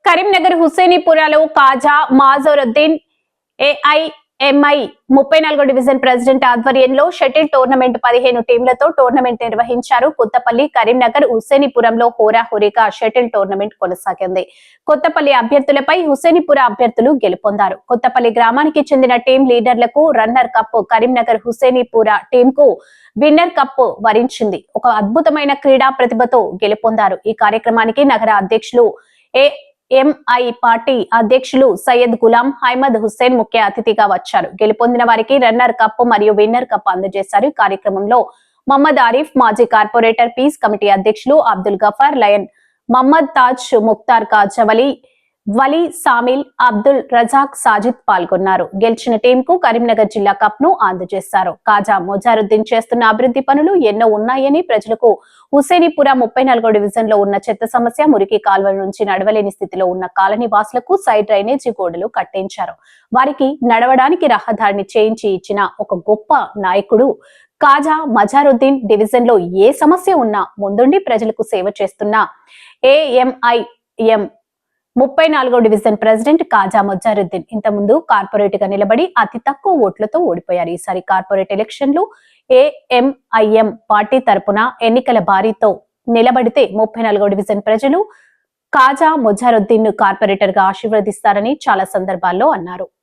కరీంనగర్ హుస్సేనీపురాలో కాజా మాజరుద్దీన్ ఏఐఎంఐ 34వ division president ఆధ్వర్యంలో shuttle tournament 15 టీంలతో tournament నిర్వహించారు. కొత్తపల్లి కరీంనగర్ హుస్సేనీపురంలో హోరాహోరీగా షటిల్ టోర్నమెంట్ కొనసాగింది. కొత్తపల్లి అభ్యర్థులపై హుస్సేనీపుర అభ్యర్థులు గెలుపొందారు. కొత్తపల్లి గ్రామానికి చెందిన టీం లీడర్లకు రన్నర్ కప్, కరీంనగర్ హుస్సేనీపుర టీంకు విన్నర్ కప్ వరించింది. ఒక అద్భుతమైన క్రీడా ప్రతిభతో గెలుపొందారు. ఈ కార్యక్రమానికి నగర అధ్యక్షులు ఎంఐ పార్టీ అధ్యక్షులు సయ్యద్ గులాం అహ్మద్ హుస్సేన్ ముఖ్య అతిథిగా వచ్చారు. గెలుపొందిన వారికి రన్నర్ కప్ మరియు విన్నర్ కప్ అందజేశారు. ఈ కార్యక్రమంలో మహమ్మద్ ఆరిఫ్, మాజీ కార్పొరేటర్, పీస్ కమిటీ అధ్యక్షులు అబ్దుల్ గఫార్, లయన్ మహమ్మద్ తాజ్, ముక్తార్ కాజవలి, వలీ సామిల్, అబ్దుల్ రజాక్, సాజిద్ పాల్గొన్నారు. గెలిచిన టీంకు కరీంనగర్ జిల్లా కప్ ను అందజేశారు. కాజా మొజారుద్దీన్ చేస్తున్న అభివృద్ధి పనులు ఎన్నో ఉన్నాయని, ప్రజలకు హుస్సేనీపుర 34వ డివిజన్ లో ఉన్న చెత్త సమస్య, మురికి కాల్వల నుంచి నడవలేని స్థితిలో ఉన్న కాలనీ వాసులకు సైడ్ డ్రైనేజీ గోడలు కట్టించారు. వారికి నడవడానికి రహదారిని చేయించి ఇచ్చిన ఒక గొప్ప నాయకుడు కాజా మజారుద్దీన్. డివిజన్ లో ఏ సమస్య ఉన్నా ముందుండి ప్రజలకు సేవ చేస్తున్న ఏఎంఐఎం 34వ డివిజన్ ప్రెసిడెంట్ కాజా మొజారుద్దీన్ ఇంతకుముందు కార్పొరేట్ గా నిలబడి అతి తక్కువ ఓట్లతో ఓడిపోయారు. ఈసారి కార్పొరేట్ ఎలక్షన్లు ఏఎంఐఎం పార్టీ తరపున ఎన్నికల భారీతో నిలబడితే 34వ డివిజన్ ప్రజలు కాజా మొజారుద్దీన్ ను కార్పొరేటర్ గా ఆశీర్వదిస్తారని చాలా సందర్భాల్లో అన్నారు.